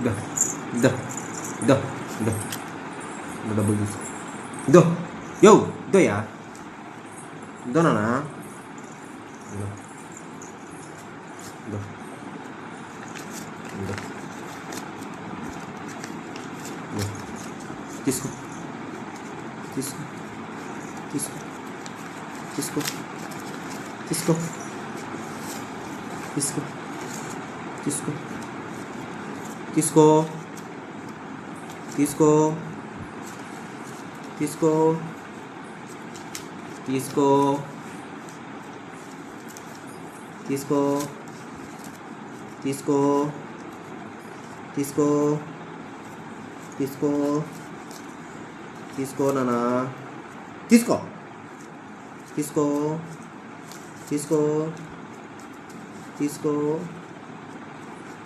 దా దా దా దా డబ్బులు తీసుకో దో యో దోయా దోనా దో దో దో తీసుకో తీసుకో తీసుకో తీసుకో తీసుకో తీసుకో తీసుకో తీసుకో తీసుకో తీసుకో తీసుకో తీసుకో తీసుకో తీసుకో తీసుకో తీసుకో నానా తీసుకో తీసుకో తీసుకో తీసుకో